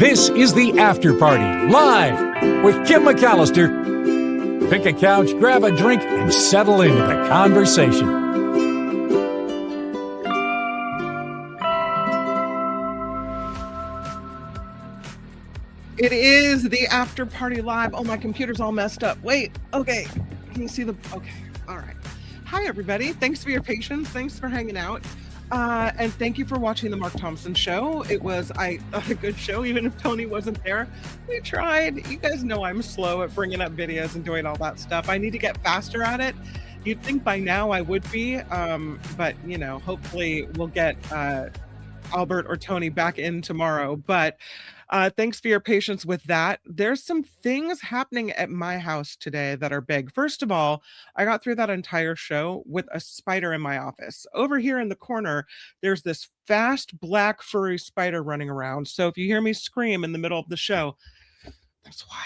This is the After Party, live with Kim McAllister. Pick a couch, grab a drink, and settle into the conversation. It is the After Party live. Oh, my computer's all messed up. Wait, okay. Can you see the, okay, all right. Hi, everybody. Thanks for your patience. Thanks for hanging out. And thank you for watching the Mark Thompson show. It was a good show, even if Tony wasn't there. We tried. You guys know I'm slow at bringing up videos and doing all that stuff. I need to get faster at it. You'd think by now I would be, but you know, hopefully we'll get Albert or Tony back in tomorrow. But thanks for your patience with that. There's some things happening at my house today that are big. First of all, I got through that entire show with a spider in my office. Over here in the corner, there's this fast black furry spider running around. So if you hear me scream in the middle of the show, that's why.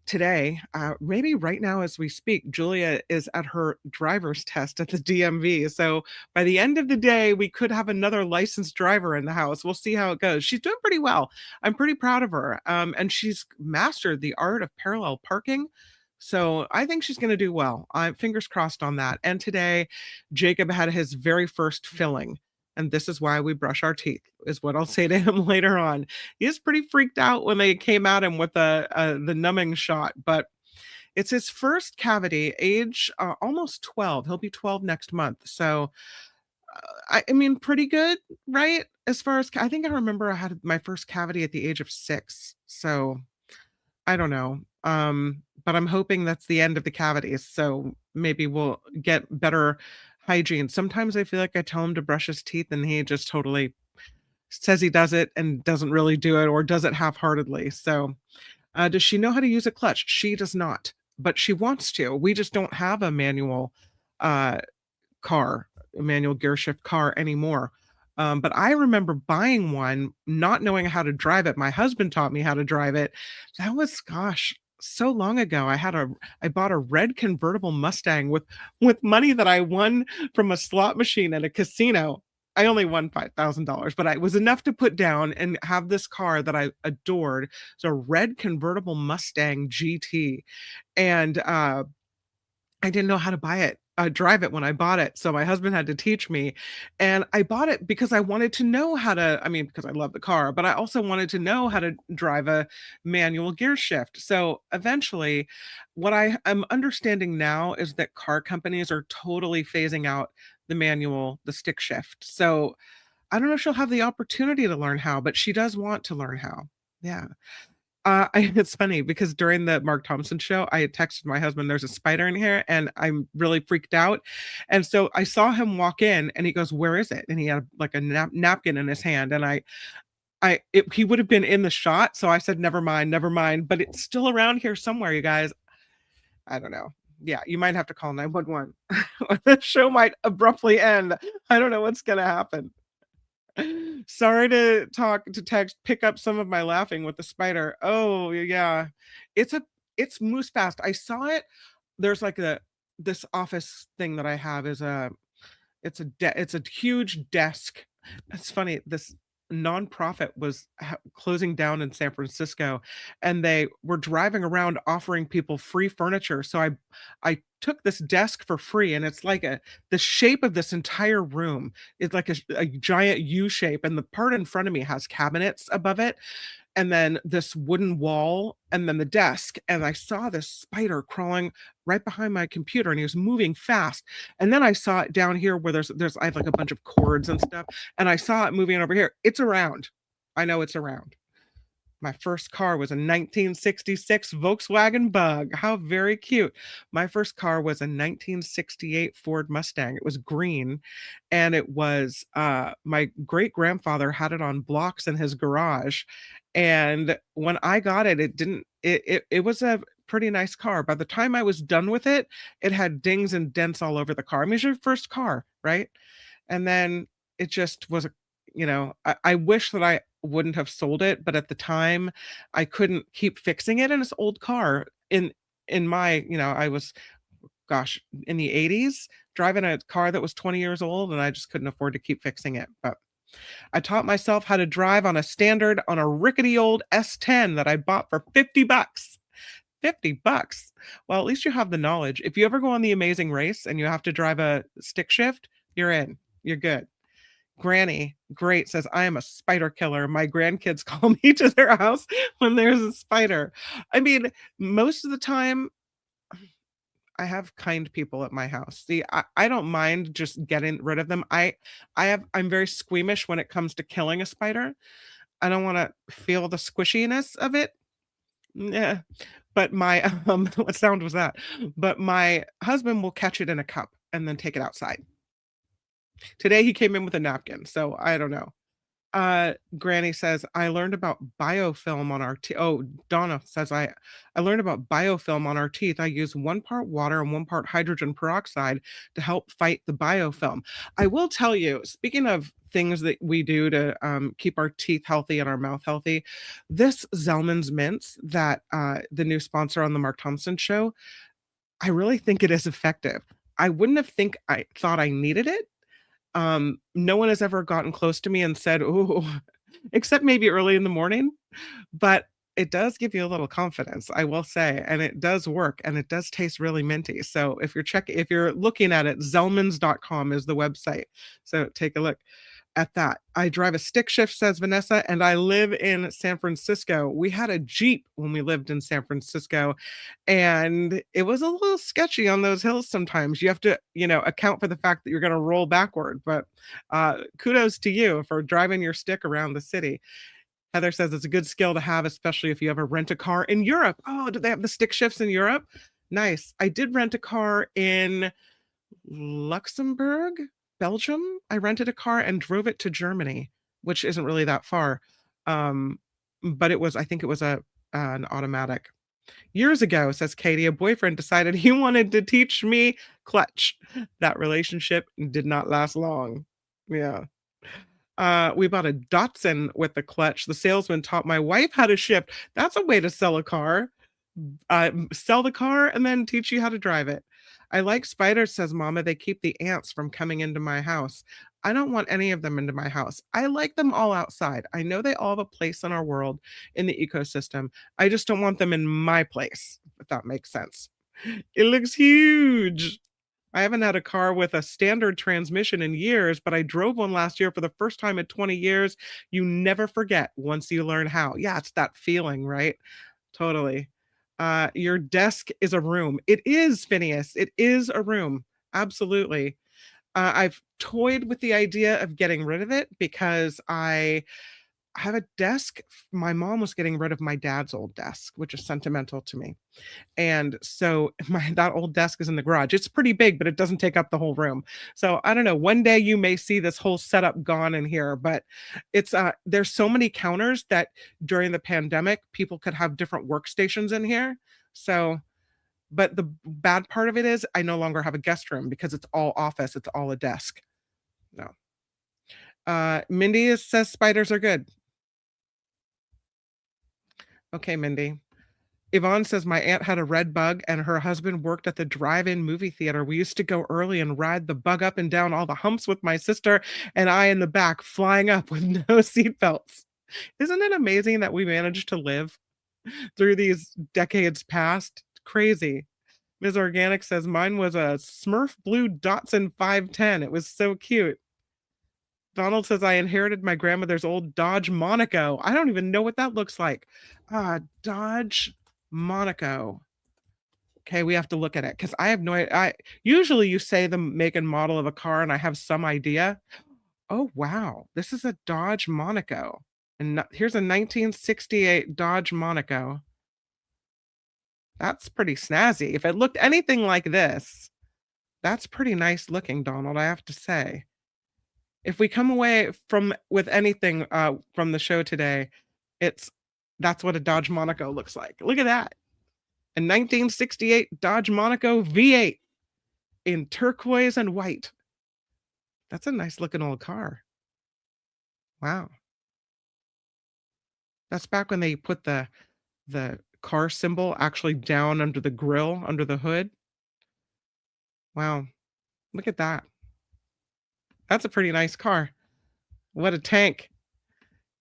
Today, maybe right now as we speak, Julia is at her driver's test at the DMV. So by the end of the day, we could have another licensed driver in the house. We'll see how it goes. She's doing pretty well. I'm pretty proud of her. And she's mastered the art of parallel parking. So I think she's going to do well. Fingers crossed on that. And today, Jacob had his very first filling. And this is why we brush our teeth, is what I'll say to him later on. He is pretty freaked out when they came at him with the numbing shot, but it's his first cavity, age almost 12. He'll be 12 next month. So, I mean, pretty good, right? As far as, I think I remember I had my first cavity at the age of 6. So I don't know. But I'm hoping that's the end of the cavities. So maybe we'll get better hygiene. Sometimes I feel like I tell him to brush his teeth and he just totally says he does it and doesn't really do it, or does it half-heartedly. So does she know how to use a clutch? She does not, but she wants to. We just don't have a manual manual gear shift car anymore. But I remember buying one, not knowing how to drive it. My husband taught me how to drive it. That was, gosh, so long ago. I bought a red convertible Mustang with money that I won from a slot machine at a casino. I only won $5,000, but it was enough to put down and have this car that I adored. It's a red convertible Mustang GT. And I didn't know how to drive it when I bought it. So my husband had to teach me. And I bought it because I wanted to know how to, because I love the car, but I also wanted to know how to drive a manual gear shift. So eventually, what I am understanding now is that car companies are totally phasing out the stick shift. So I don't know if she'll have the opportunity to learn how, but she does want to learn how. Yeah. It's funny because during the Mark Thompson show, I had texted my husband, there's a spider in here, and I'm really freaked out. And so I saw him walk in and he goes, where is it? And he had like a napkin in his hand. And he would have been in the shot. So I said, never mind, but it's still around here somewhere, you guys. I don't know. Yeah, you might have to call 911. The show might abruptly end. I don't know what's going to happen. Sorry to text, pick up some of my laughing with the spider. Oh yeah, it's moves fast. I saw it. There's like this office thing that I have is it's a huge desk. It's funny. This nonprofit was closing down in San Francisco, and they were driving around offering people free furniture. So I took this desk for free, and it's like the shape of this entire room is like a giant U shape, and the part in front of me has cabinets above it, and then this wooden wall, and then the desk. And I saw this spider crawling right behind my computer, and he was moving fast. And then I saw it down here where I have like a bunch of cords and stuff, and I saw it moving over here. It's around. I know it's around. My first car was a 1966 Volkswagen Bug. How very cute. My first car was a 1968 Ford Mustang. It was green, and it was my great grandfather had it on blocks in his garage. And when I got it, it was a pretty nice car. By the time I was done with it, it had dings and dents all over the car. I mean, it's your first car, right? And then it just was I wish that I wouldn't have sold it, but at the time I couldn't keep fixing it in this old car in my, I was, gosh, in the 80s driving a car that was 20 years old, and I just couldn't afford to keep fixing it. But I taught myself how to drive on a rickety old S10 that I bought for 50 bucks. 50 bucks. Well, at least you have the knowledge. If you ever go on The Amazing Race and you have to drive a stick shift, you're in. You're good. Granny, great, says, I am a spider killer. My grandkids call me to their house when there's a spider. I mean, most of the time, I have kind people at my house. See, I don't mind just getting rid of them. I'm very squeamish when it comes to killing a spider. I don't want to feel the squishiness of it. Yeah. But my what sound was that? But my husband will catch it in a cup and then take it outside. Today he came in with a napkin, so I don't know. Granny says, I learned about biofilm on our teeth. Oh, Donna says, I learned about biofilm on our teeth. I use 1 part water and 1 part hydrogen peroxide to help fight the biofilm. I will tell you, speaking of things that we do to keep our teeth healthy and our mouth healthy, this Zellman's mints that the new sponsor on the Mark Thompson show, I really think it is effective. I wouldn't have I thought I needed it. No one has ever gotten close to me and said, "Ooh," except maybe early in the morning, but it does give you a little confidence, I will say, and it does work, and it does taste really minty. So if you're looking at it, Zellmans.com is the website. So take a look at that. I drive a stick shift, says Vanessa, and I live in San Francisco. We had a Jeep when we lived in San Francisco, and it was a little sketchy on those hills sometimes. You have to, account for the fact that you're going to roll backward. But kudos to you for driving your stick around the city. Heather says it's a good skill to have, especially if you ever rent a car in Europe. Oh, do they have the stick shifts in Europe? Nice. I did rent a car in Luxembourg, Belgium. I rented a car and drove it to Germany, which isn't really that far. But I think it was an automatic. Years ago, says Katie, a boyfriend decided he wanted to teach me clutch. That relationship did not last long. Yeah. We bought a Datsun with the clutch. The salesman taught my wife how to shift. That's a way to sell a car. Sell the car and then teach you how to drive it. I like spiders, says Mama. They keep the ants from coming into my house. I don't want any of them into my house. I like them all outside. I know they all have a place in our world, in the ecosystem. I just don't want them in my place, if that makes sense. It looks huge. I haven't had a car with a standard transmission in years, but I drove one last year for the first time in 20 years. You never forget once you learn how. Yeah, it's that feeling, right? Totally. Your desk is a room. It is, Phineas. It is a room. Absolutely. I've toyed with the idea of getting rid of it because I have a desk. My mom was getting rid of my dad's old desk, which is sentimental to me. And so that old desk is in the garage. It's pretty big, but it doesn't take up the whole room. So I don't know. One day you may see this whole setup gone in here, but there's so many counters that during the pandemic, people could have different workstations in here. So, but the bad part of it is I no longer have a guest room because it's all office. It's all a desk. No. Mindy says spiders are good. Okay, Mindy. Yvonne says, my aunt had a red bug and her husband worked at the drive-in movie theater. We used to go early and ride the bug up and down all the humps with my sister and I in the back flying up with no seatbelts. Isn't it amazing that we managed to live through these decades past? Crazy. Ms. Organic says, mine was a Smurf blue Datsun 510. It was so cute. Donald says, I inherited my grandmother's old Dodge Monaco. I don't even know what that looks like. Dodge Monaco. Okay, we have to look at it because I have no idea. Usually you say the make and model of a car and I have some idea. Oh, wow. This is a Dodge Monaco. And here's a 1968 Dodge Monaco. That's pretty snazzy. If it looked anything like this, that's pretty nice looking, Donald, I have to say. If we come away with anything from the show today, that's what a Dodge Monaco looks like. Look at that. A 1968 Dodge Monaco V8 in turquoise and white. That's a nice looking old car. Wow. That's back when they put the car symbol actually down under the grill, under the hood. Wow. Look at that. That's a pretty nice car. What a tank.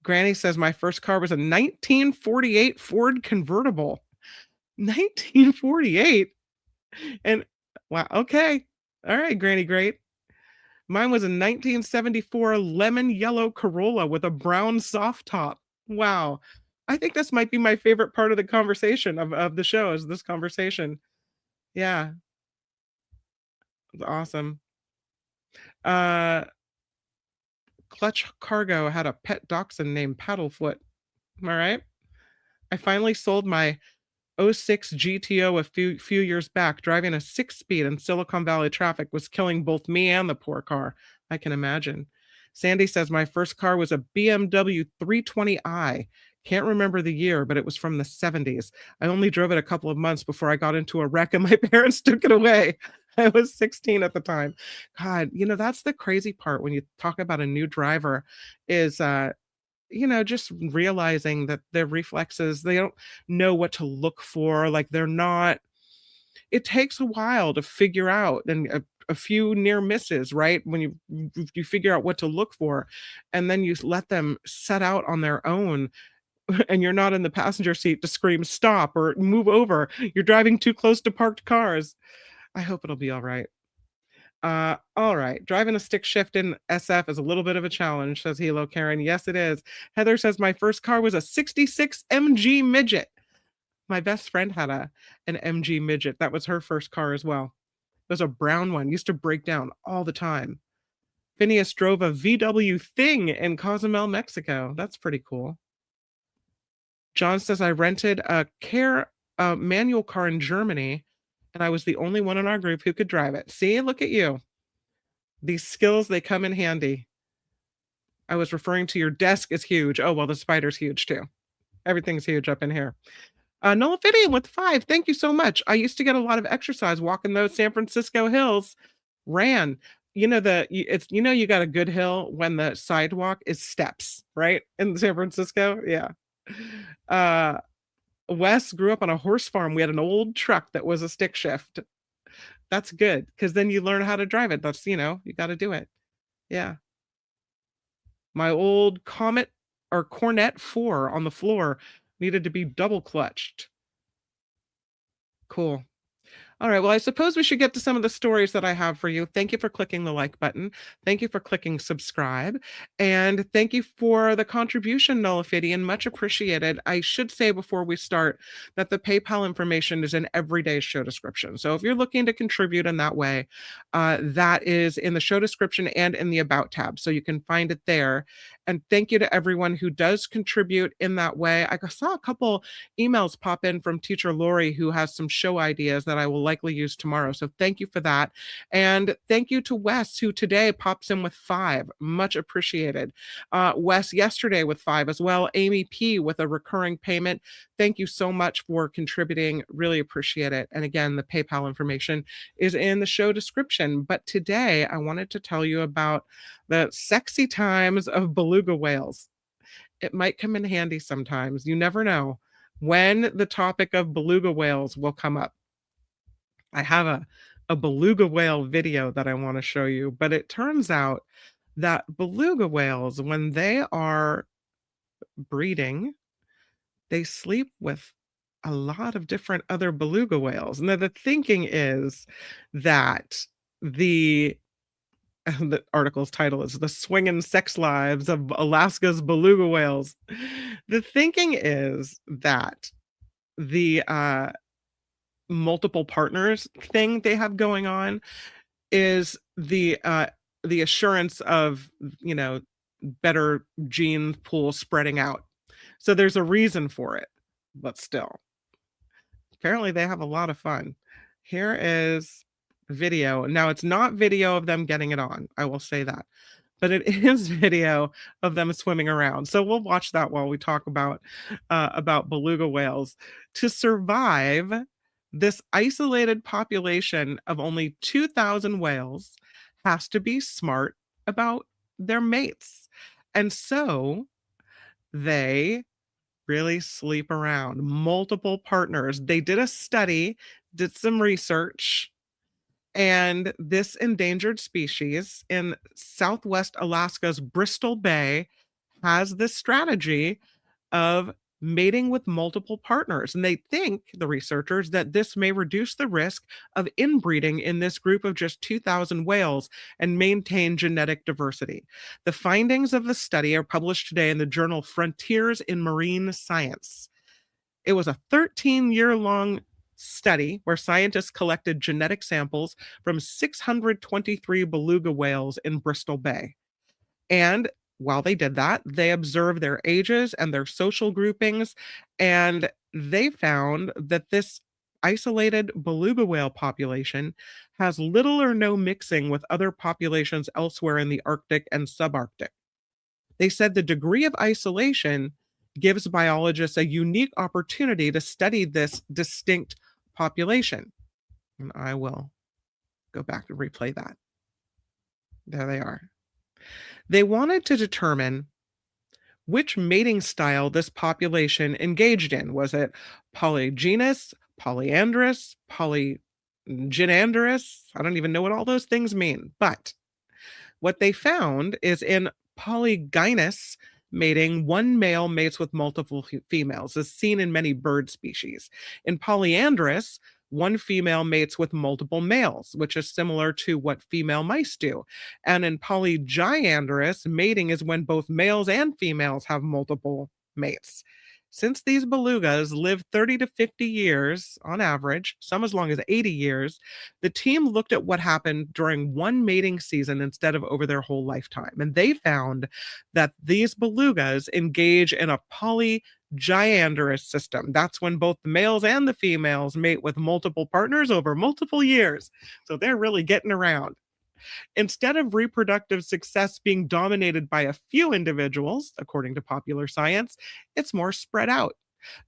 Granny says my first car was a 1948 Ford convertible. 1948? And wow, okay. All right, Granny Great. Mine was a 1974 lemon yellow Corolla with a brown soft top. Wow. I think this might be my favorite part of the conversation of the show is this conversation. Yeah, it's awesome. Uh Clutch Cargo had a pet dachshund named Paddlefoot. Am I right? I finally sold my '06 GTO a few years back. Driving a 6-speed in Silicon Valley traffic was killing both me and the poor car. I can imagine. Sandy says my first car was a BMW 320i. Can't remember the year, but it was from the 70s. I only drove it a couple of months before I got into a wreck and my parents took it away. I was 16 at the time. God, that's the crazy part when you talk about a new driver is just realizing that their reflexes, they don't know what to look for. Like they're not, it takes a while to figure out and a few near misses, right? When you figure out what to look for, and then you let them set out on their own, and you're not in the passenger seat to scream stop or move over. You're driving too close to parked cars. I hope it'll be all right. All right. Driving a stick shift in SF is a little bit of a challenge, says Hilo Karen. Yes, it is. Heather says my first car was a 66 MG midget. My best friend had an MG midget. That was her first car as well. It was a brown one. Used to break down all the time. Phineas drove a VW Thing in Cozumel, Mexico. That's pretty cool. John says I rented a manual car in Germany, and I was the only one in our group who could drive it. See, look at you. These skills, they come in handy. I was referring to your desk is huge. Oh, well, the spider's huge too. Everything's huge up in here. Nullifidian with 5. Thank you so much. I used to get a lot of exercise walking those San Francisco hills. Ran. You got a good hill when the sidewalk is steps, right? In San Francisco. Yeah. Wes grew up on a horse farm. We had an old truck that was a stick shift. That's good because then you learn how to drive it. That's, you got to do it. Yeah. My old Comet or Cornet 4 on the floor needed to be double clutched. Cool. All right. Well, I suppose we should get to some of the stories that I have for you. Thank you for clicking the like button. Thank you for clicking subscribe. And thank you for the contribution, Nullifidian. Much appreciated. I should say before we start that the PayPal information is in everyday's show description. So if you're looking to contribute in that way, that is in the show description and in the About tab. So you can find it there. And thank you to everyone who does contribute in that way. I saw a couple emails pop in from teacher Lori who has some show ideas that I will likely use tomorrow. So thank you for that. And thank you to Wes, who today pops in with 5. Much appreciated. Wes yesterday with 5 as well. Amy P with a recurring payment. Thank you so much for contributing. Really appreciate it. And again, the PayPal information is in the show description. But today I wanted to tell you about the sexy times of beluga whales. It might come in handy sometimes. You never know when the topic of beluga whales will come up. I have a beluga whale video that I want to show you, but it turns out that beluga whales, when they are breeding, they sleep with a lot of different other beluga whales. Now, the thinking is that the article's title is The Swingin' Sex Lives of Alaska's Beluga Whales. The thinking is that the multiple partners thing they have going on is the assurance of, better gene pool spreading out. So there's a reason for it, but still. Apparently they have a lot of fun. Here is video. Now it's not video of them getting it on. I will say that. But it is video of them swimming around. So we'll watch that while we talk about beluga whales. To survive this isolated population of only 2,000 whales has to be smart about their mates. And so they really sleep around multiple partners. They did a study, did some research, And this endangered species in Southwest Alaska's Bristol Bay has this strategy of mating with multiple partners. And they think, the researchers, that this may reduce the risk of inbreeding in this group of just 2,000 whales and maintain genetic diversity. The findings of the study are published today in the journal Frontiers in Marine Science. It was a 13-year-long study where scientists collected genetic samples from 623 beluga whales in Bristol Bay. And while they did that, they observed their ages and their social groupings, and they found that this isolated beluga whale population has little or no mixing with other populations elsewhere in the Arctic and subarctic. They said the degree of isolation gives biologists a unique opportunity to study this distinct population. And I will go back and replay that. There they are. They wanted to determine which mating style this population engaged in. Was it polygynous, polyandrous, polygynandrous? I don't even know what all those things mean. But what they found is in polygynous mating, one male mates with multiple females, as seen in many bird species. In polyandrous, one female mates with multiple males, which is similar to what female mice do. And in polygyandrous, mating is when both males and females have multiple mates. Since these belugas live 30 to 50 years on average, some as long as 80 years, the team looked at what happened during one mating season instead of over their whole lifetime. And they found that these belugas engage in a polygyandrous system. That's when both the males and the females mate with multiple partners over multiple years. So they're really getting around. Instead of reproductive success being dominated by a few individuals, according to popular science, it's more spread out.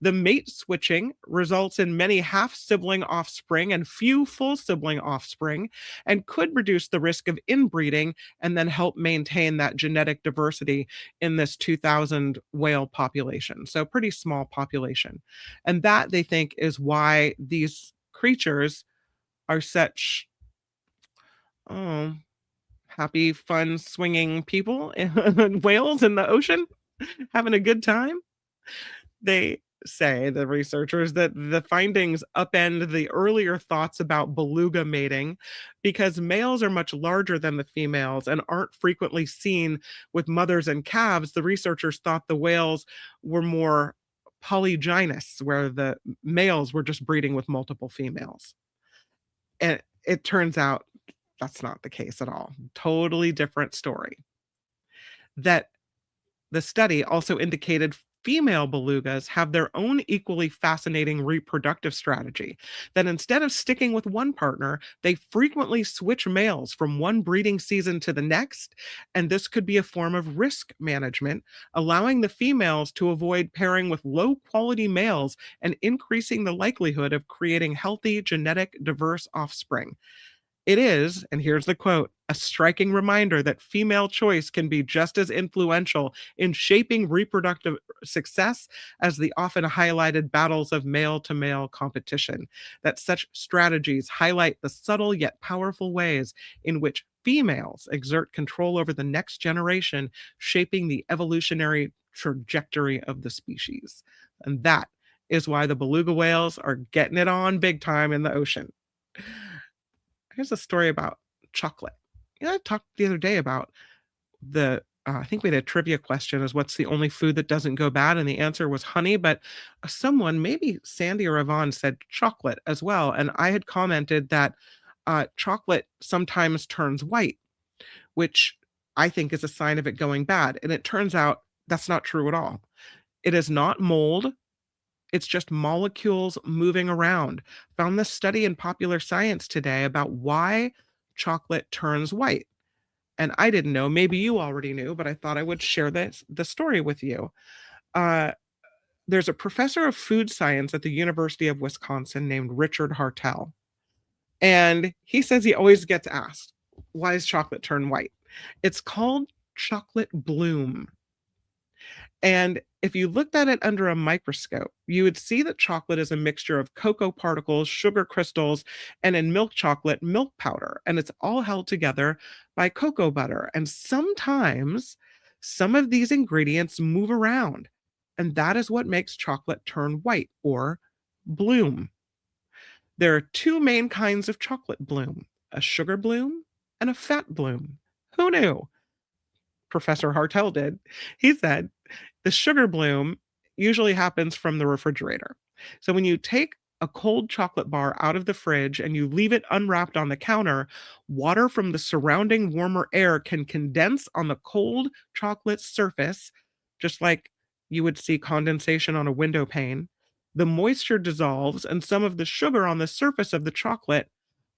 The mate switching results in many half sibling offspring and few full sibling offspring, and could reduce the risk of inbreeding and then help maintain that genetic diversity in this 2,000 whale population. So, pretty small population. And that, they think, is why these creatures are such happy, fun, swinging people and whales in the ocean having a good time. They say, the researchers, that the findings upend the earlier thoughts about beluga mating because males are much larger than the females and aren't frequently seen with mothers and calves. The researchers thought the whales were more polygynous, where the males were just breeding with multiple females. And it turns out that's not the case at all. Totally different story. That the study also indicated female belugas have their own equally fascinating reproductive strategy. That instead of sticking with one partner, they frequently switch males from one breeding season to the next. And this could be a form of risk management, allowing the females to avoid pairing with low quality males and increasing the likelihood of creating healthy, genetic, diverse offspring. It is, and here's the quote, a striking reminder that female choice can be just as influential in shaping reproductive success as the often highlighted battles of male to male competition. That such strategies highlight the subtle yet powerful ways in which females exert control over the next generation, shaping the evolutionary trajectory of the species. And that is why the beluga whales are getting it on big time in the ocean. Here's a story about chocolate. I talked the other day about I think we had a trivia question, is what's the only food that doesn't go bad? And the answer was honey, but someone, maybe Sandy or Yvonne, said chocolate as well. And I had commented that chocolate sometimes turns white, which I think is a sign of it going bad. And it turns out that's not true at all. It is not mold. It's just molecules moving around. Found this study in Popular Science today about why chocolate turns white. And I didn't know, maybe you already knew, but I thought I would share the story with you. There's a professor of food science at the University of Wisconsin named Richard Hartel. And he says he always gets asked, why does chocolate turn white? It's called chocolate bloom. And if you looked at it under a microscope, you would see that chocolate is a mixture of cocoa particles, sugar crystals, and in milk chocolate, milk powder. And it's all held together by cocoa butter. And sometimes some of these ingredients move around. And that is what makes chocolate turn white or bloom. There are two main kinds of chocolate bloom, a sugar bloom and a fat bloom. Who knew? Professor Hartel did. He said the sugar bloom usually happens from the refrigerator. So when you take a cold chocolate bar out of the fridge and you leave it unwrapped on the counter, water from the surrounding warmer air can condense on the cold chocolate surface, just like you would see condensation on a window pane. The moisture dissolves, and some of the sugar on the surface of the chocolate,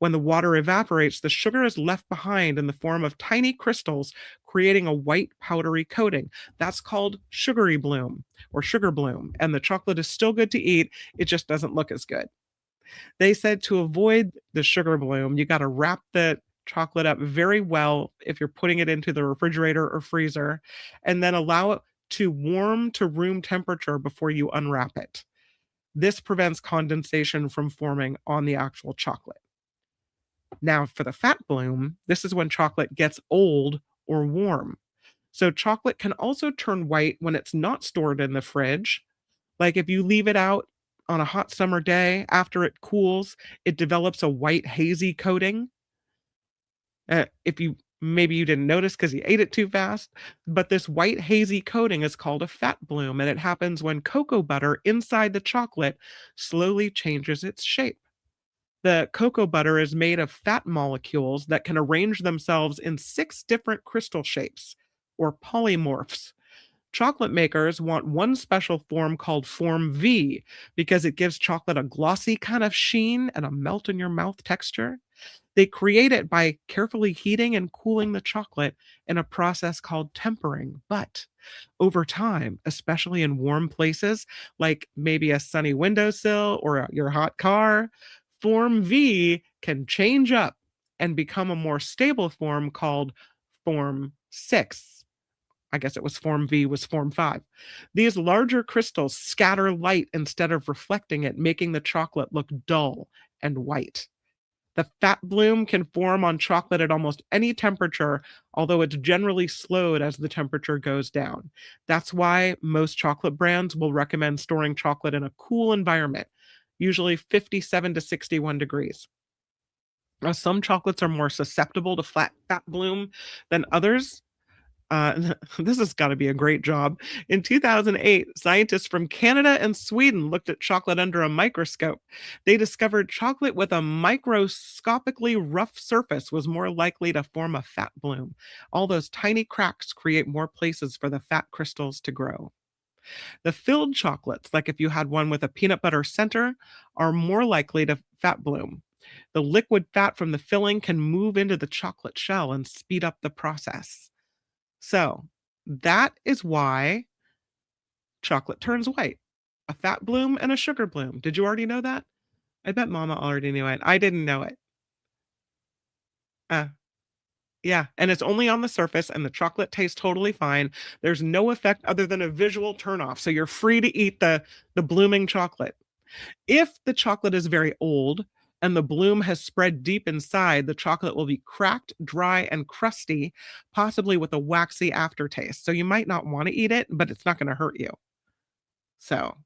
when the water evaporates, the sugar is left behind in the form of tiny crystals, creating a white powdery coating. That's called sugary bloom or sugar bloom. And the chocolate is still good to eat. It just doesn't look as good. They said to avoid the sugar bloom, you got to wrap the chocolate up very well if you're putting it into the refrigerator or freezer, and then allow it to warm to room temperature before you unwrap it. This prevents condensation from forming on the actual chocolate. Now, for the fat bloom, this is when chocolate gets old or warm. So, chocolate can also turn white when it's not stored in the fridge. Like if you leave it out on a hot summer day after it cools, it develops a white hazy coating. If you maybe you didn't notice because you ate it too fast, but this white hazy coating is called a fat bloom, and it happens when cocoa butter inside the chocolate slowly changes its shape. The cocoa butter is made of fat molecules that can arrange themselves in 6 different crystal shapes, or polymorphs. Chocolate makers want one special form called Form V because it gives chocolate a glossy kind of sheen and a melt in your mouth texture. They create it by carefully heating and cooling the chocolate in a process called tempering. But over time, especially in warm places like maybe a sunny windowsill or your hot car, Form V can change up and become a more stable form called Form 6. I guess it was Form V was Form 5. These larger crystals scatter light instead of reflecting it, making the chocolate look dull and white. The fat bloom can form on chocolate at almost any temperature, although it's generally slowed as the temperature goes down. That's why most chocolate brands will recommend storing chocolate in a cool environment, usually 57 to 61 degrees. Now, some chocolates are more susceptible to fat bloom than others. This has got to be a great job. In 2008, scientists from Canada and Sweden looked at chocolate under a microscope. They discovered chocolate with a microscopically rough surface was more likely to form a fat bloom. All those tiny cracks create more places for the fat crystals to grow. The filled chocolates, like if you had one with a peanut butter center, are more likely to fat bloom. The liquid fat from the filling can move into the chocolate shell and speed up the process. So that is why chocolate turns white. A fat bloom and a sugar bloom. Did you already know that? I bet mama already knew it. I didn't know it. Uh, yeah, and it's only on the surface and the chocolate tastes totally fine. There's no effect other than a visual turnoff. So you're free to eat the blooming chocolate. If the chocolate is very old and the bloom has spread deep inside, the chocolate will be cracked, dry, and crusty, possibly with a waxy aftertaste. So you might not want to eat it, but it's not going to hurt you. So,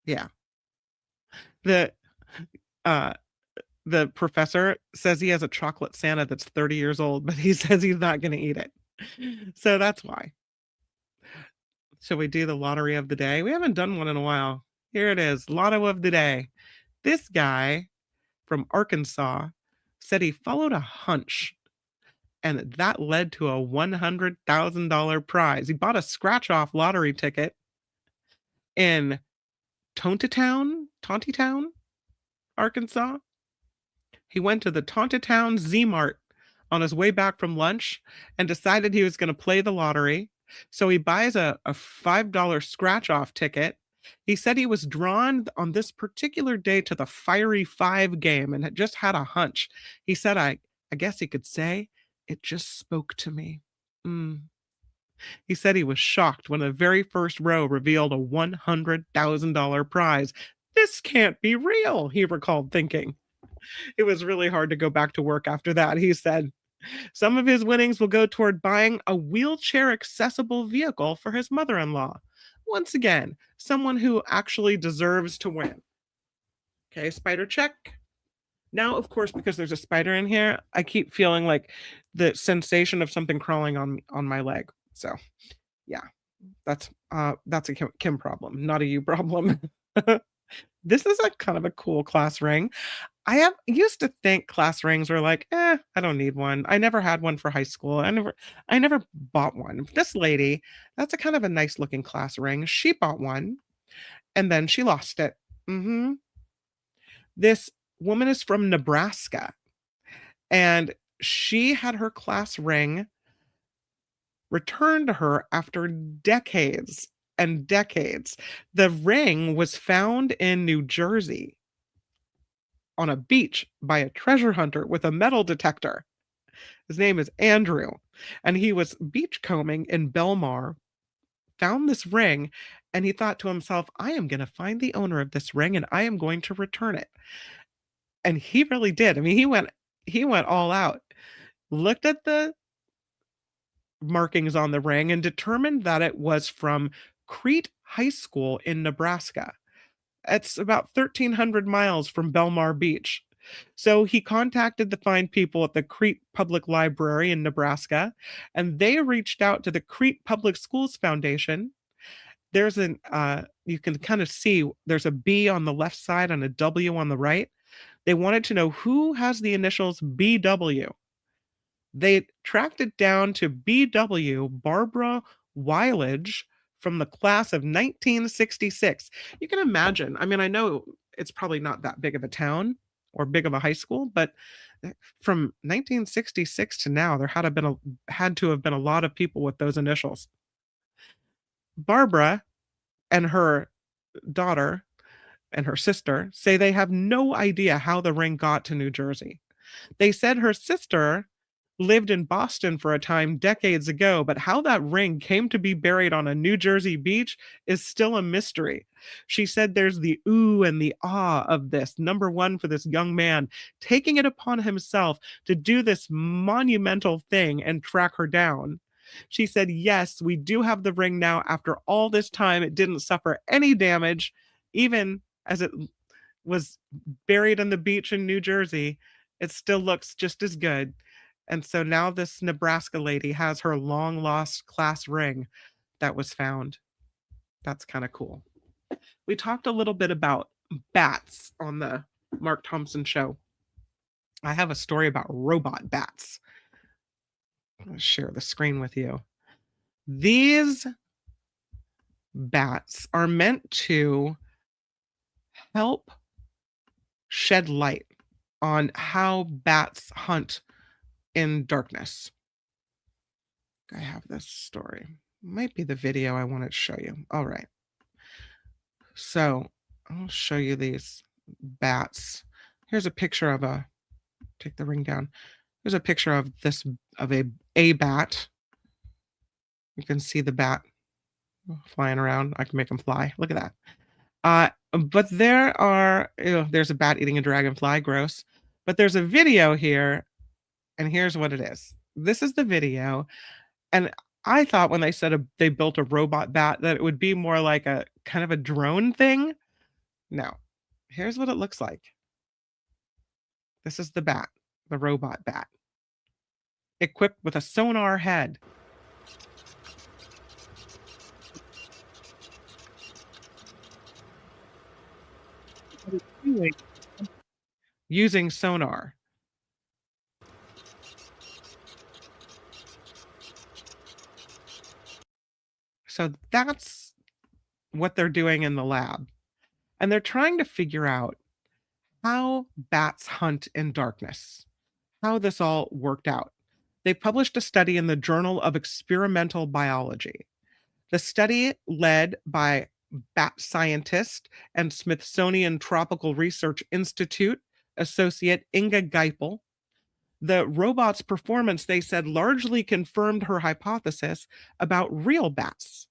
yeah. The uh the professor says he has a chocolate Santa that's 30 years old, but he says he's not going to eat it. So that's why. Shall we do the lottery of the day? We haven't done one in a while. Here it is, lotto of the day. This guy from Arkansas said he followed a hunch and that led to a $100,000 prize. He bought a scratch off lottery ticket in Tontitown, Arkansas. He went to the Tontitown Z Mart on his way back from lunch and decided he was going to play the lottery. So he buys a $5 scratch off ticket. He said he was drawn on this particular day to the Fiery Five game and had just had a hunch. He said, I guess he could say, it just spoke to me. Mm. He said he was shocked when the very first row revealed a $100,000 prize. This can't be real, he recalled thinking. It was really hard to go back to work after that, he said. Some of his winnings will go toward buying a wheelchair accessible vehicle for his mother in law. Once again, someone who actually deserves to win. Okay, spider check. Now, of course, because there's a spider in here, I keep feeling like the sensation of something crawling on my leg. So, yeah, that's a Kim problem, not a you problem. This is a kind of a cool class ring. I have used to think class rings were like, I don't need one. I never had one for high school. I never bought one. This lady, that's a kind of a nice looking class ring. She bought one and then she lost it. This woman is from Nebraska and she had her class ring returned to her after decades and decades. The ring was found in New Jersey on a beach by a treasure hunter with a metal detector. His name is Andrew, and he was beachcombing in Belmar, found this ring, and he thought to himself, I am going to find the owner of this ring and I am going to return it. And he really did. I mean, he went all out, looked at the markings on the ring and determined that it was from Crete High School in Nebraska. It's about 1,300 miles from Belmar Beach. So he contacted the fine people at the Crete Public Library in Nebraska, and they reached out to the Crete Public Schools Foundation. There's you can kind of see there's a B on the left side and a W on the right. They wanted to know who has the initials BW. They tracked it down to BW Barbara Whales from the class of 1966. You can imagine. I mean, I know it's probably not that big of a town or big of a high school, but from 1966 to now, there had to have been a lot of people with those initials. Barbara and her daughter and her sister say they have no idea how the ring got to New Jersey. They said her sister lived in Boston for a time decades ago, but how that ring came to be buried on a New Jersey beach is still a mystery. She said there's the ooh and the ah of this. Number one, for this young man taking it upon himself to do this monumental thing and track her down. She said, yes, we do have the ring now. After all this time, it didn't suffer any damage, even as it was buried on the beach in New Jersey. It still looks just as good. And so now this Nebraska lady has her long lost class ring that was found. That's kind of cool. We talked a little bit about bats on the Mark Thompson show. I have a story about robot bats. I'm going to share the screen with you. These bats are meant to help shed light on how bats hunt in darkness. I have this story. Might be the video I wanted to show you. All right. So I'll show you these bats. Here's a picture of take the ring down. Here's a picture of a bat. You can see the bat flying around. I can make them fly. Look at that. But there's a bat eating a dragonfly. Gross. But there's a video here. And here's what it is. This is the video. And I thought when they said they built a robot bat that it would be more like a kind of a drone thing. No. Here's what it looks like. This is the bat, the robot bat, equipped with a sonar head. Using sonar. So that's what they're doing in the lab. And they're trying to figure out how bats hunt in darkness, how this all worked out. They published a study in the Journal of Experimental Biology. The study, led by bat scientist and Smithsonian Tropical Research Institute associate Inga Geipel, The robot's performance, they said, largely confirmed her hypothesis about real bats.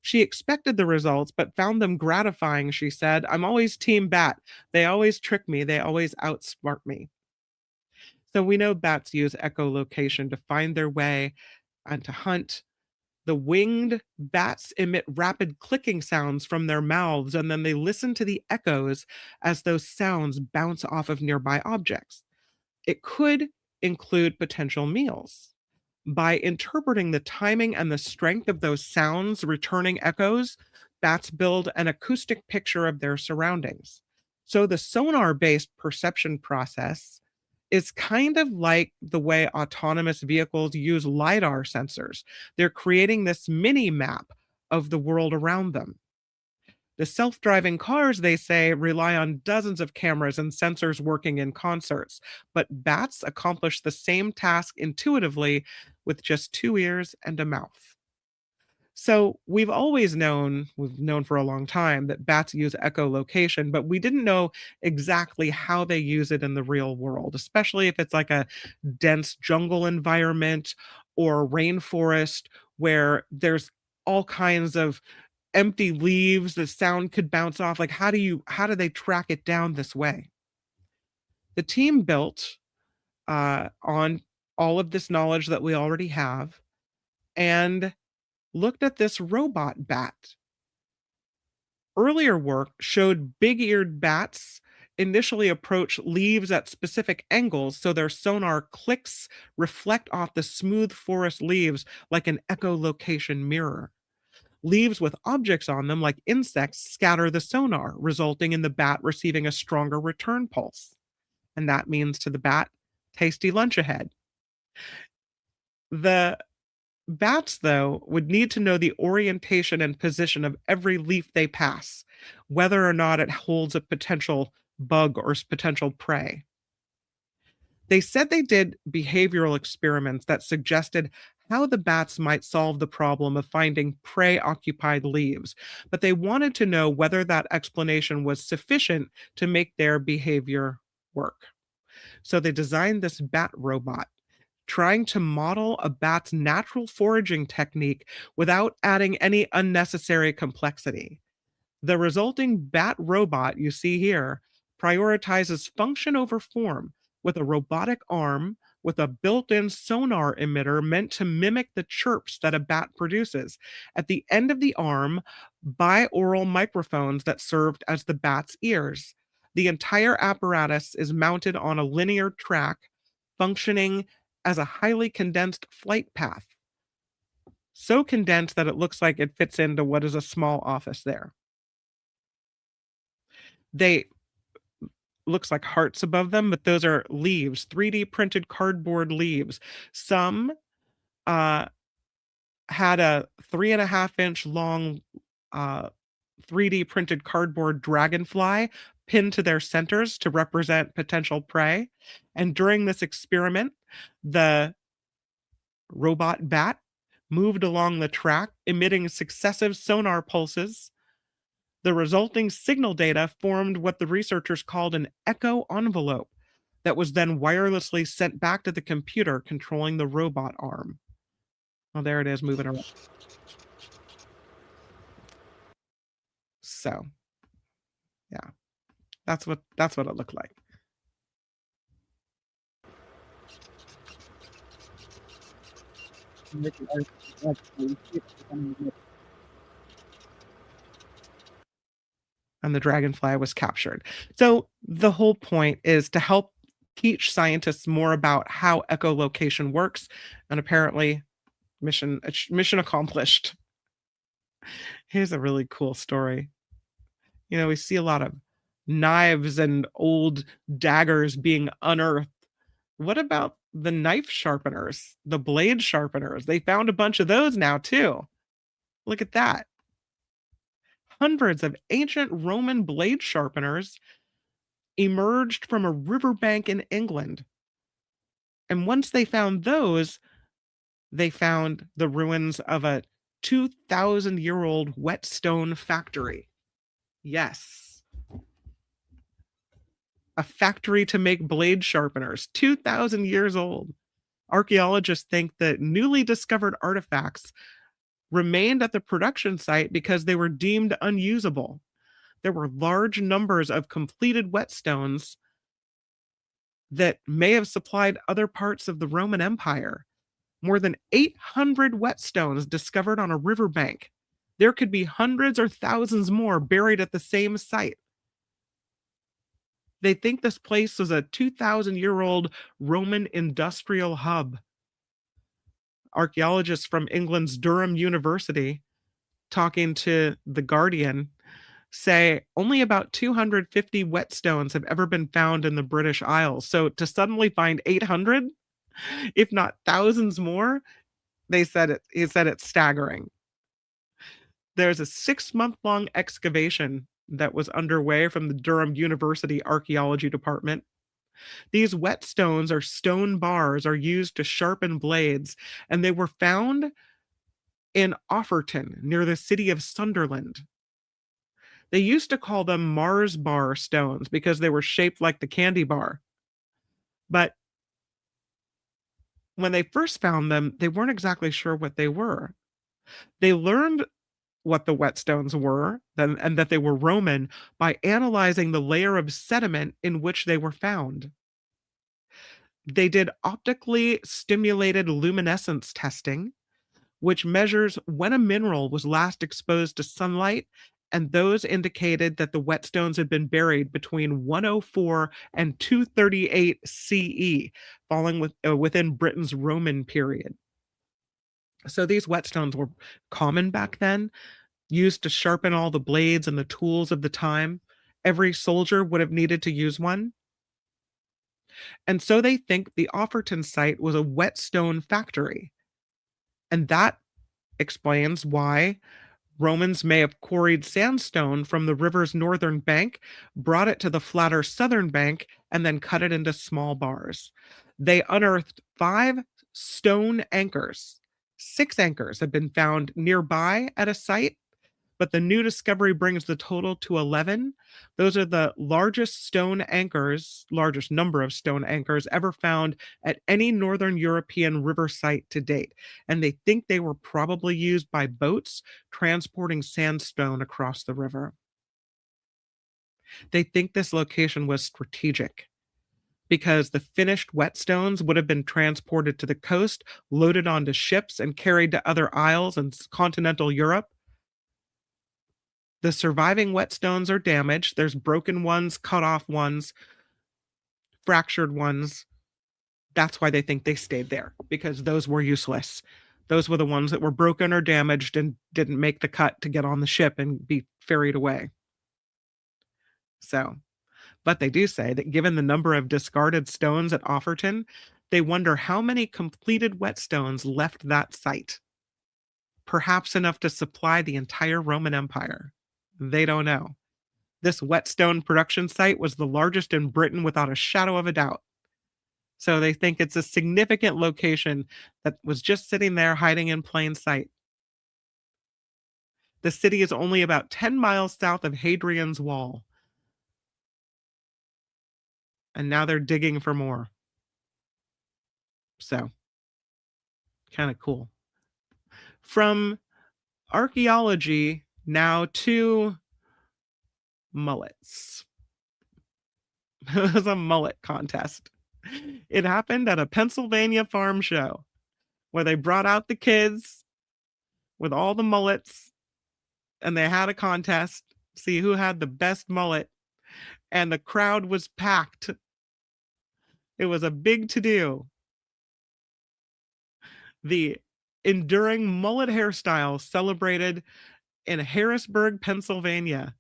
She expected the results, but found them gratifying, she said. I'm always team bat. They always trick me, they always outsmart me. So we know bats use echolocation to find their way and to hunt. The winged bats emit rapid clicking sounds from their mouths, and then they listen to the echoes as those sounds bounce off of nearby objects. It could include potential meals. By interpreting the timing and the strength of those sounds returning echoes, bats build an acoustic picture of their surroundings. So the sonar based perception process is kind of like the way autonomous vehicles use LiDAR sensors. They're creating this mini map of the world around them. The self driving cars, they say, rely on dozens of cameras and sensors working in concerts, but bats accomplish the same task intuitively with just two ears and a mouth. So we've known for a long time that bats use echolocation, but we didn't know exactly how they use it in the real world, especially if it's like a dense jungle environment or rainforest where there's all kinds of empty leaves, the sound could bounce off. Like how do they track it down this way? The team built on all of this knowledge that we already have and looked at this robot bat. Earlier work showed big-eared bats initially approach leaves at specific angles so their sonar clicks reflect off the smooth forest leaves like an echolocation mirror. Leaves with objects on them, like insects, scatter the sonar, resulting in the bat receiving a stronger return pulse. And that means to the bat, tasty lunch ahead. The bats, though, would need to know the orientation and position of every leaf they pass, whether or not it holds a potential bug or potential prey. They said they did behavioral experiments that suggested how the bats might solve the problem of finding prey occupied leaves, but they wanted to know whether that explanation was sufficient to make their behavior work. So they designed this bat robot, trying to model a bat's natural foraging technique without adding any unnecessary complexity. The resulting bat robot you see here prioritizes function over form with a robotic arm with a built in sonar emitter meant to mimic the chirps that a bat produces. At the end of the arm, binaural microphones that served as the bat's ears. The entire apparatus is mounted on a linear track, functioning as a highly condensed flight path. So condensed that it looks like it fits into what is a small office there. They looks like hearts above them, but those are leaves, 3D printed cardboard leaves. Some uh, had a 3.5 inch long 3D printed cardboard dragonfly pinned to their centers to represent potential prey. And during this experiment, the robot bat moved along the track, emitting successive sonar pulses. The resulting signal data formed what the researchers called an echo envelope that was then wirelessly sent back to the computer controlling the robot arm. Oh, there it is moving around. So, yeah, that's what it looked like. And the dragonfly was captured. So the whole point is to help teach scientists more about how echolocation works, and apparently mission accomplished. Here's a really cool story. You know, we see a lot of knives and old daggers being unearthed. What about the knife sharpeners, the blade sharpeners? They found a bunch of those now too. Look at that. Hundreds of ancient Roman blade sharpeners emerged from a riverbank in England. And once they found those, they found the ruins of a 2,000-year-old whetstone factory. Yes. a factory to make blade sharpeners, 2,000 years old. Archaeologists think that newly discovered artifacts remained at the production site because they were deemed unusable. There were large numbers of completed whetstones that may have supplied other parts of the Roman Empire. More than 800 whetstones discovered on a riverbank. There could be hundreds or thousands more buried at the same site. They think this place was a 2,000-year-old Roman industrial hub. Archaeologists from England's Durham University, talking to The Guardian, say only about 250 whetstones have ever been found in the British Isles. So to suddenly find 800, if not thousands more, he said it's staggering. There's a 6-month-long excavation that was underway from the Durham University Archaeology Department. These whetstones, or stone bars, are used to sharpen blades, and they were found in Offerton, near the city of Sunderland. They used to call them Mars bar stones because they were shaped like the candy bar. But when they first found them, they weren't exactly sure what they were. They learned what the whetstones were and that they were Roman by analyzing the layer of sediment in which they were found. They did optically stimulated luminescence testing, which measures when a mineral was last exposed to sunlight, and those indicated that the whetstones had been buried between 104 and 238 CE, falling within Britain's Roman period. So these whetstones were common back then, used to sharpen all the blades and the tools of the time. Every soldier would have needed to use one. And so they think the Offerton site was a whetstone factory. And that explains why Romans may have quarried sandstone from the river's northern bank, brought it to the flatter southern bank, and then cut it into small bars. They unearthed 5 stone anchors. 6 anchors have been found nearby at a site, but the new discovery brings the total to 11. Those are the largest number of stone anchors ever found at any northern European river site to date. And they think they were probably used by boats transporting sandstone across the river. They think this location was strategic because the finished whetstones would have been transported to the coast, loaded onto ships, and carried to other isles in continental Europe. The surviving whetstones are damaged. There's broken ones, cut off ones, fractured ones. That's why they think they stayed there, because those were useless. Those were the ones that were broken or damaged and didn't make the cut to get on the ship and be ferried away. But they do say that given the number of discarded stones at Offerton, they wonder how many completed whetstones left that site. Perhaps enough to supply the entire Roman Empire. They don't know. This whetstone production site was the largest in Britain without a shadow of a doubt. So they think it's a significant location that was just sitting there hiding in plain sight. The city is only about 10 miles south of Hadrian's Wall. And now they're digging for more. So, kind of cool. From archaeology now to mullets. It was a mullet contest. It happened at a Pennsylvania farm show where they brought out the kids with all the mullets and they had a contest, see who had the best mullet, and the crowd was packed. It was a big to-do. The enduring mullet hairstyle celebrated in Harrisburg, Pennsylvania.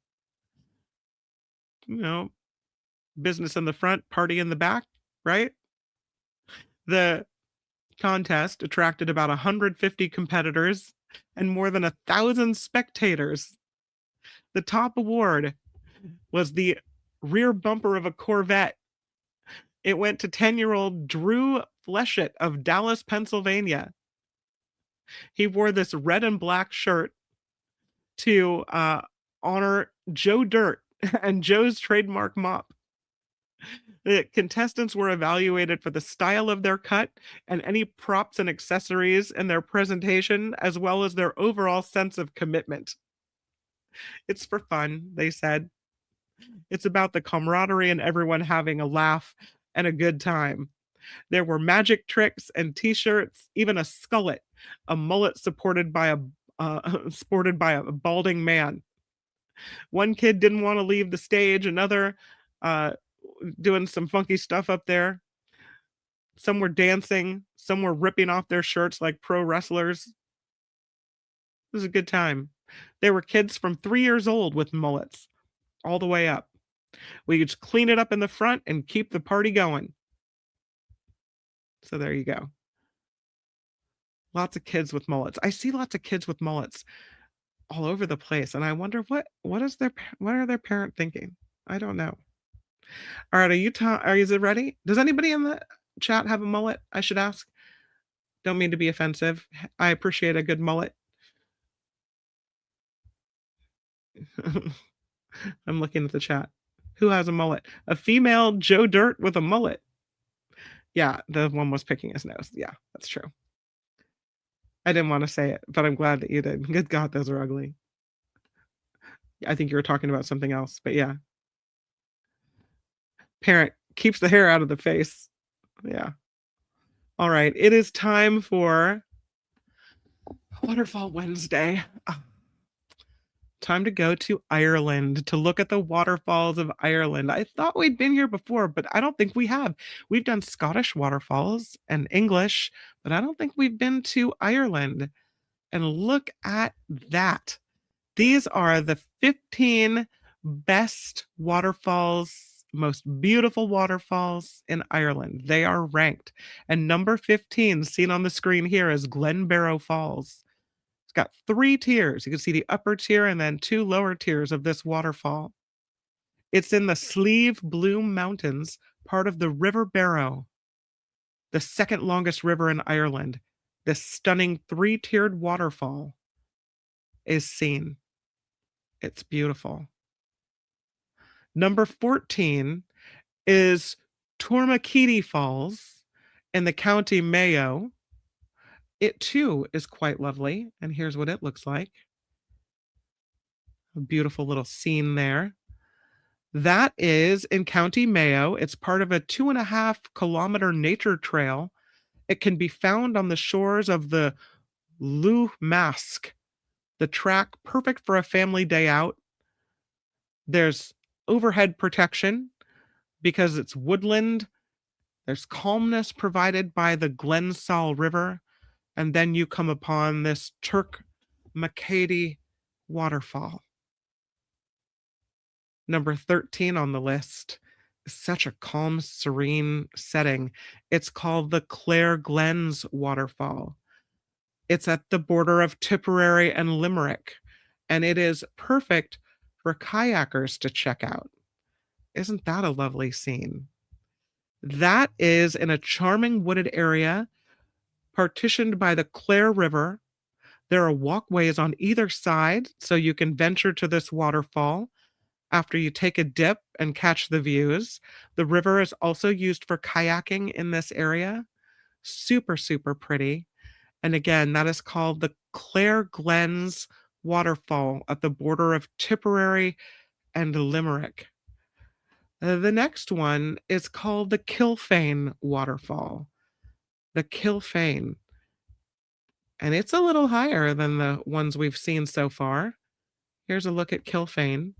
Business in the front, party in the back, right? The contest attracted about 150 competitors and more than 1,000 spectators. The top award was the rear bumper of a Corvette. It went to 10-year-old Drew Fleshett of Dallas, Pennsylvania. He wore this red and black shirt to honor Joe Dirt and Joe's trademark mop. The contestants were evaluated for the style of their cut and any props and accessories in their presentation, as well as their overall sense of commitment. It's for fun, they said. It's about the camaraderie and everyone having a laugh and a good time. There were magic tricks and t-shirts, even a skullet, a mullet sported by a balding man. One kid didn't want to leave the stage, another uh, doing some funky stuff up there. Some were dancing, some were ripping off their shirts like pro wrestlers. It was a good time. There were kids from 3 years old with mullets all the way up. We could just clean it up in the front and keep the party going. So there you go. Lots of kids with mullets. I see lots of kids with mullets all over the place, and I wonder what are their parent thinking? I don't know. All right, is it ready? Does anybody in the chat have a mullet? I should ask. Don't mean to be offensive. I appreciate a good mullet. I'm looking at the chat. Who has a mullet? A female Joe Dirt with a mullet. Yeah, the one was picking his nose. Yeah, that's true. I didn't want to say it, but I'm glad that you did. Good God, those are ugly. I think you were talking about something else, but yeah. Parent keeps the hair out of the face. Yeah. All right, it is time for Waterfall Wednesday. Time to go to Ireland to look at the waterfalls of Ireland. I thought we'd been here before, but I don't think we have. We've done Scottish waterfalls and English, but I don't think we've been to Ireland. And look at that. These are the 15 best waterfalls, most beautiful waterfalls in Ireland. They are ranked. And number 15, seen on the screen here, is Glenbarrow Falls. It's got 3 tiers. You can see the upper tier and then 2 lower tiers of this waterfall. It's in the Slieve Bloom Mountains, part of the River Barrow, the second longest river in Ireland. This stunning 3-tiered waterfall is seen. It's beautiful. Number 14 is Tourmakeety Falls in the County Mayo. It too is quite lovely, and here's what it looks like. A beautiful little scene there. That is in County Mayo. It's part of a 2.5-kilometer nature trail. It can be found on the shores of the Lough Mask, the track perfect for a family day out. There's overhead protection because it's woodland. There's calmness provided by the Glensal River. And then you come upon this Tourmakeety waterfall. Number 13 on the list is such a calm, serene setting. It's called the Clare Glens waterfall. It's at the border of Tipperary and Limerick, and it is perfect for kayakers to check out. Isn't that a lovely scene? That is in a charming wooded area partitioned by the Clare River. There are walkways on either side, so you can venture to this waterfall after you take a dip and catch the views. The river is also used for kayaking in this area. Super, super pretty. And again, that is called the Clare Glens waterfall at the border of Tipperary and Limerick. The next one is called the Kilfane waterfall. The Kilfane. And it's a little higher than the ones we've seen so far. Here's a look at Kilfane.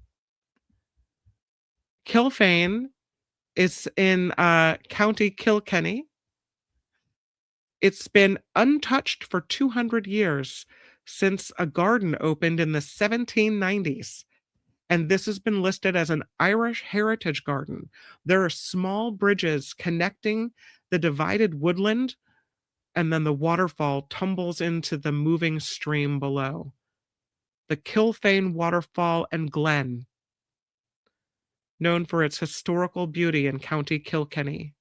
Kilfane is in County Kilkenny. It's been untouched for 200 years since a garden opened in the 1790s. And this has been listed as an Irish heritage garden. There are small bridges connecting the divided woodland, and then the waterfall tumbles into the moving stream below. The Kilfane Waterfall and Glen, known for its historical beauty in County Kilkenny.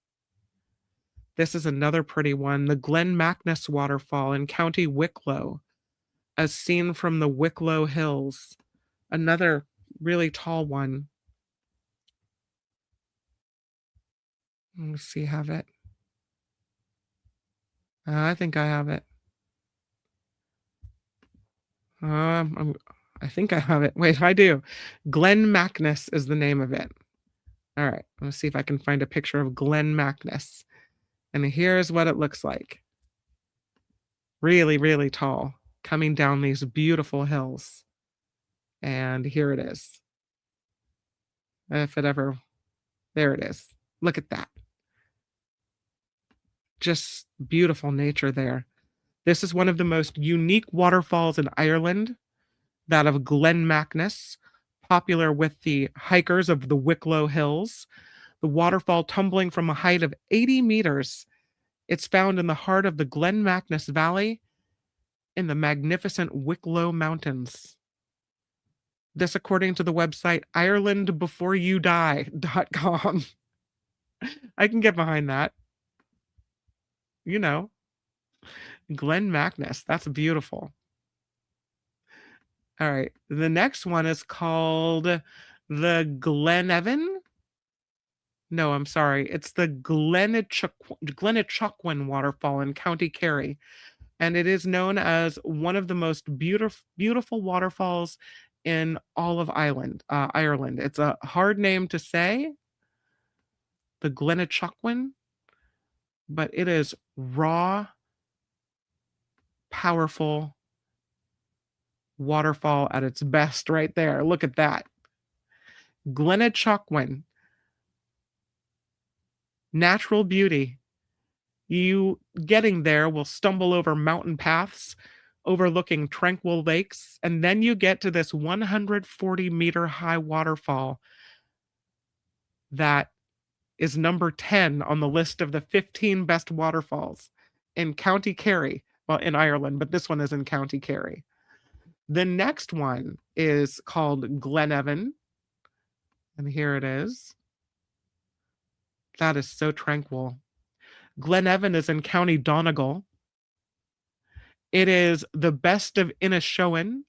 This is another pretty one, the Glen Macnas Waterfall in County Wicklow, as seen from the Wicklow Hills. Another really tall one. Let me see, have it. I think I have it. I think I have it. Wait, I do. Glen Macness is the name of it. All right, let's see if I can find a picture of Glen Macness. And here's what it looks like. Really, really tall, coming down these beautiful hills. And here it is. If it ever, there it is. Look at that. Just beautiful nature there. This is one of the most unique waterfalls in Ireland, that of Glen Macness, popular with the hikers of the Wicklow Hills. The waterfall tumbling from a height of 80 meters. It's found in the heart of the Glen Macness Valley in the magnificent Wicklow Mountains. This according to the website IrelandBeforeYouDie.com. I can get behind that. You know, Glen Macness. That's beautiful. All right. The next one is called the Glenevan. No, I'm sorry. It's the Glenechuquin waterfall in County Kerry. And it is known as one of the most beautiful waterfalls in all of Ireland. It's a hard name to say, the Glenechuquin, but it is raw, powerful waterfall at its best right there. Look at that. Glenechuquin. Natural beauty. You getting there will stumble over mountain paths overlooking tranquil lakes, and then you get to this 140-meter high waterfall that is number 10 on the list of the 15 best waterfalls in County Kerry. Well, in Ireland, but this one is in County Kerry. The next one is called Glenevan, and here it is. That is so tranquil. Glenevan is in County Donegal. It is the best of Inishowen,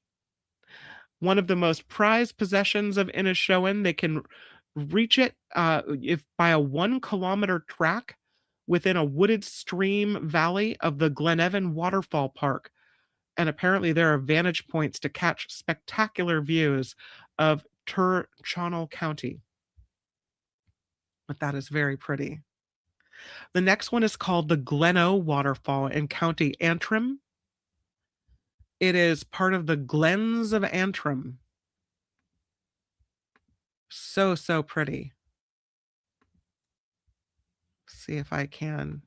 one of the most prized possessions of Inishowen. They can reach it if by a 1-kilometer track within a wooded stream valley of the Glenevan Waterfall Park. And apparently there are vantage points to catch spectacular views of Tyrconnell County. But that is very pretty. The next one is called the Gleno Waterfall in County Antrim. It is part of the Glens of Antrim. So, so pretty. See if I can.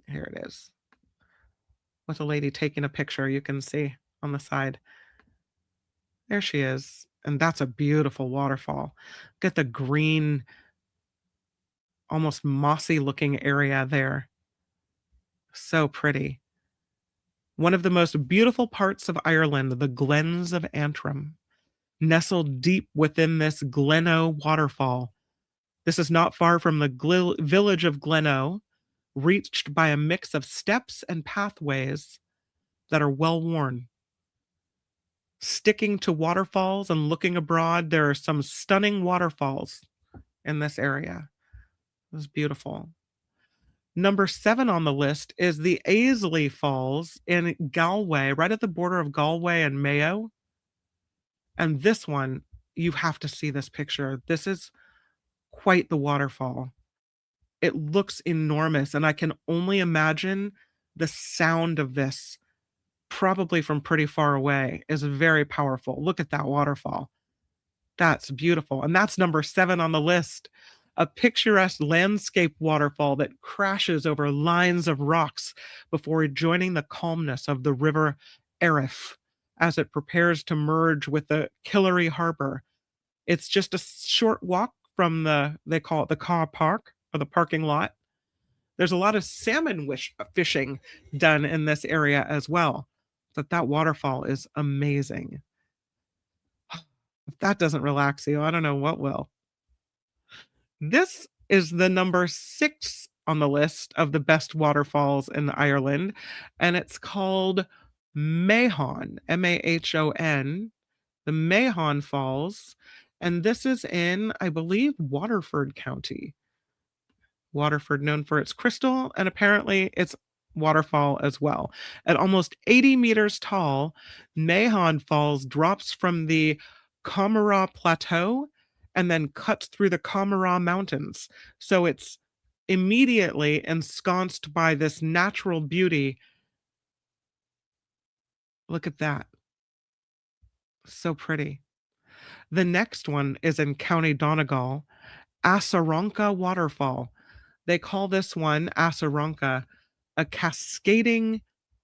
Here it is. With a lady taking a picture, you can see on the side. There she is. And that's a beautiful waterfall. Get the green, almost mossy looking area there. So pretty. One of the most beautiful parts of Ireland, the Glens of Antrim, nestled deep within this Gleno waterfall. This is not far from the village of Gleno, reached by a mix of steps and pathways that are well worn. Sticking to waterfalls and looking abroad, there are some stunning waterfalls in this area. It was beautiful. Number 7 on the list is the Aisley Falls in Galway, right at the border of Galway and Mayo. And this one, you have to see this picture. This is quite the waterfall. It looks enormous, and I can only imagine the sound of this, probably from pretty far away, is very powerful. Look at that waterfall. That's beautiful. And that's number 7 on the list. A picturesque landscape waterfall that crashes over lines of rocks before joining the calmness of the river Erith as it prepares to merge with the Killary Harbor. It's just a short walk from they call it the car park, or the parking lot. There's a lot of salmon fishing done in this area as well. But that waterfall is amazing. If that doesn't relax you, I don't know what will. This is the number 6 on the list of the best waterfalls in Ireland, and it's called Mahon, Mahon. The Mahon Falls, And this is in, I believe, Waterford County. Waterford, known for its crystal and apparently its waterfall as well. At almost 80 meters tall, Mahon Falls drops from the Comara Plateau and then cuts through the Comara Mountains. So it's immediately ensconced by this natural beauty. Look at that. So pretty. The next one is in County Donegal, Asaronka Waterfall. They call this one, Asaronka, a cascading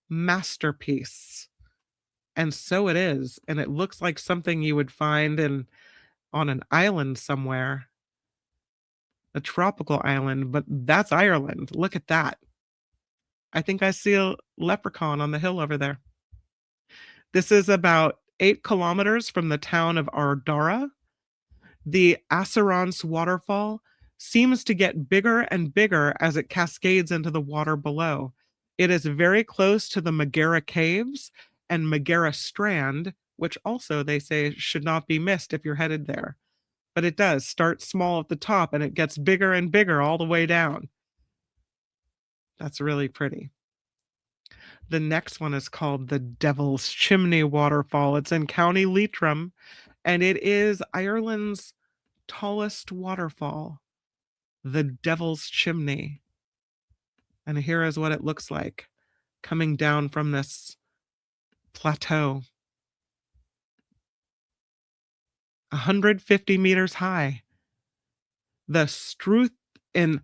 masterpiece. And so it is. And it looks like something you would find on an island somewhere, a tropical island, but that's Ireland. Look at that. I think I see a leprechaun on the hill over there. This is about 8 kilometers from the town of Ardara. The Assurance waterfall seems to get bigger and bigger as it cascades into the water below. It is very close to the Magara Caves and Magara Strand, which also they say should not be missed if you're headed there. But it does start small at the top and it gets bigger and bigger all the way down. That's really pretty. The next one is called the Devil's Chimney Waterfall. It's in County Leitrim, and it is Ireland's tallest waterfall, the Devil's Chimney. And here is what it looks like coming down from this plateau. 150 meters high. The Struth in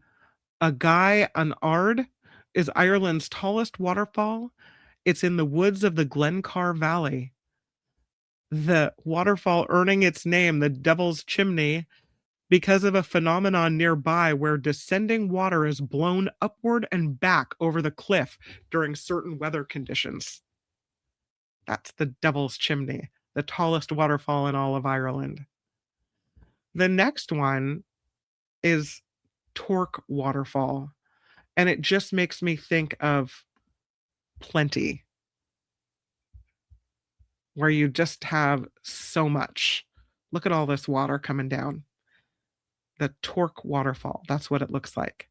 Agay an Ard is Ireland's tallest waterfall. It's in the woods of the Glencar Valley. The waterfall earning its name, the Devil's Chimney, because of a phenomenon nearby where descending water is blown upward and back over the cliff during certain weather conditions. That's the Devil's Chimney, the tallest waterfall in all of Ireland. The next one is Torque Waterfall, and it just makes me think of plenty, where you just have so much. Look at all this water coming down. The Torque Waterfall, that's what it looks like.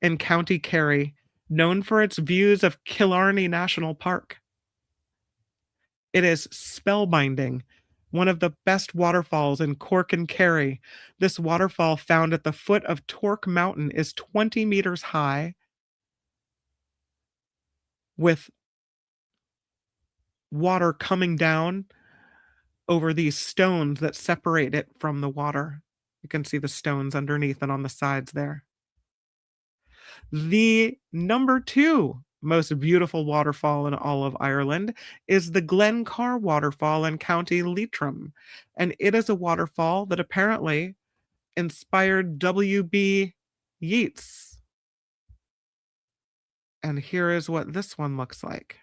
In County Kerry, known for its views of Killarney National Park. It is spellbinding, one of the best waterfalls in Cork and Kerry. This waterfall, found at the foot of Torque Mountain, is 20 meters high with water coming down over these stones that separate it from the water. You can see the stones underneath and on the sides there. The number 2 most beautiful waterfall in all of Ireland is the Glencar Waterfall in County Leitrim. And it is a waterfall that apparently inspired W.B. Yeats. And here is what this one looks like.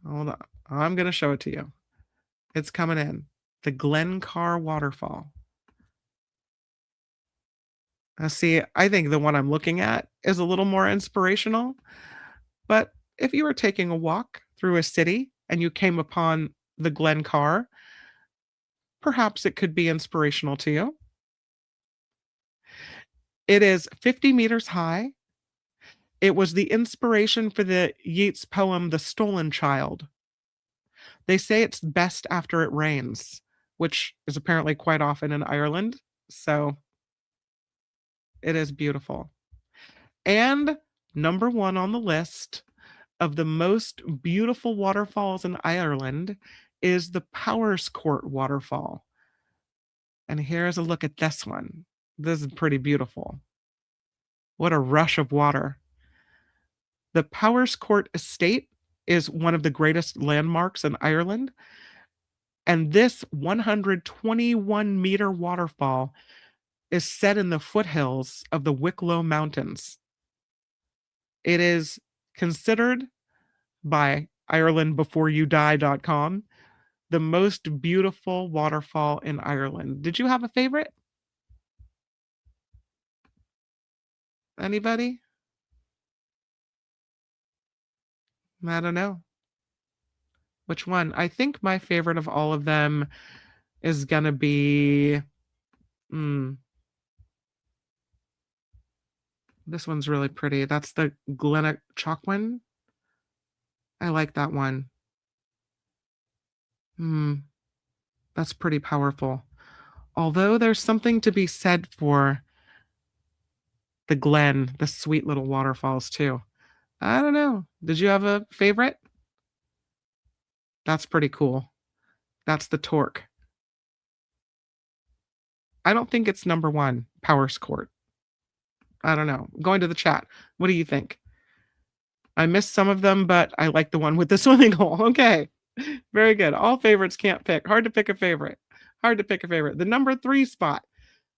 Hold on. I'm going to show it to you. It's coming in. The Glencar Waterfall. Now, see, I think the one I'm looking at is a little more inspirational. But if you were taking a walk through a city and you came upon the Glencar, perhaps it could be inspirational to you. It is 50 meters high. It was the inspiration for the Yeats poem, The Stolen Child. They say it's best after it rains, which is apparently quite often in Ireland. So it is beautiful. And number 1 on the list of the most beautiful waterfalls in Ireland is the Powerscourt Waterfall. And here's a look at this one. This is pretty beautiful. What a rush of water. The Powerscourt Estate is one of the greatest landmarks in Ireland. And this 121-meter waterfall is set in the foothills of the Wicklow Mountains. It is considered by IrelandBeforeYouDie.com the most beautiful waterfall in Ireland. Did you have a favorite? Anybody? I don't know. Which one? I think my favorite of all of them is gonna be, this one's really pretty. That's the Glenna Chalkwin. I like that one. That's pretty powerful. Although there's something to be said for the Glen, the sweet little waterfalls too. I don't know. Did you have a favorite? That's pretty cool. That's the Torque. I don't think it's number one, Powers Court. I don't know. Going to the chat. What do you think? I missed some of them, but I like the one with the swimming hole. Okay. Very good. All favorites can't pick. Hard to pick a favorite. Hard to pick a favorite. The number 3 spot,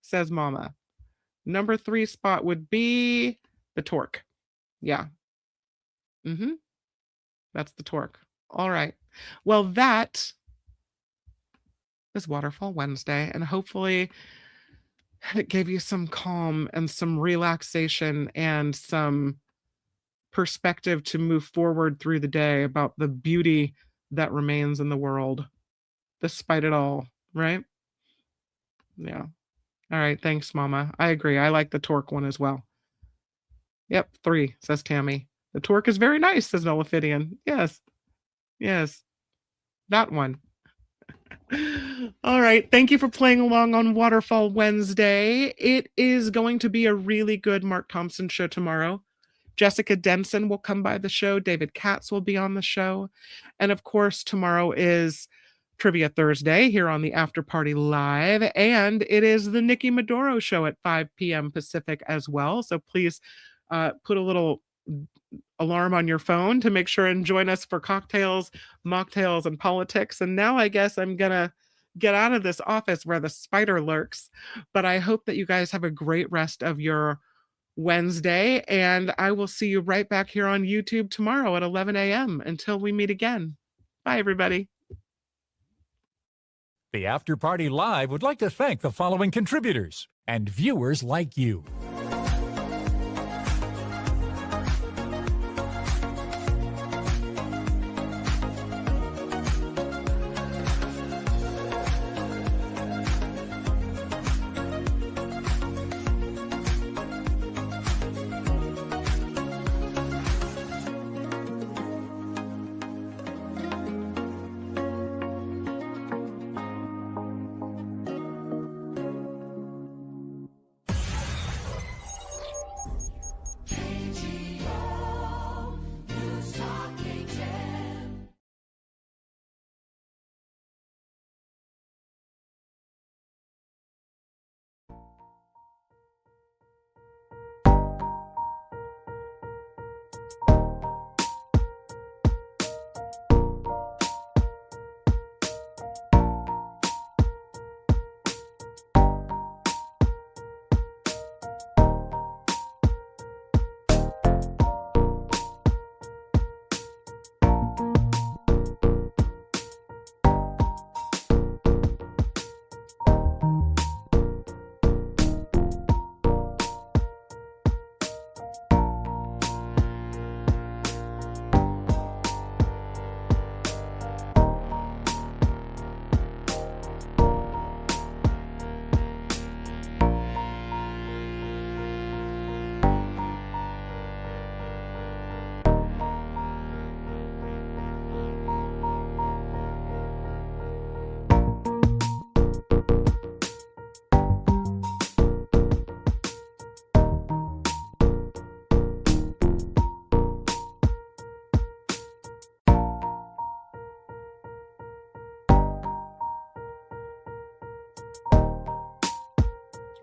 says Mama. Number 3 spot would be the Torque. Yeah. That's the Torque. All right. Well, that is Waterfall Wednesday, and hopefully it gave you some calm and some relaxation and some perspective to move forward through the day about the beauty that remains in the world despite it all, right? Yeah. All right. Thanks, Mama. I agree. I like the Torque one as well. Yep. 3, says Tammy. The Torque is very nice, says Nullifidian. Yes. Yes. That one. All right. Thank you for playing along on Waterfall Wednesday. It is going to be a really good Mark Thompson show tomorrow. Jessica Denson will come by the show. David Katz will be on the show. And of course, tomorrow is Trivia Thursday here on the After Party Live. And it is the Nikki Maduro show at 5 p.m. Pacific as well. So please put a little alarm on your phone to make sure and join us for cocktails, mocktails, and politics. And now I guess I'm going to get out of this office where the spider lurks. But I hope that you guys have a great rest of your Wednesday, and I will see you right back here on YouTube tomorrow at 11 a.m. until we meet again. Bye, everybody. The After Party Live would like to thank the following contributors and viewers like you.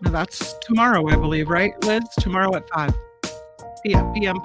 Now that's tomorrow, I believe, right, Liz? Tomorrow at 5 p.m.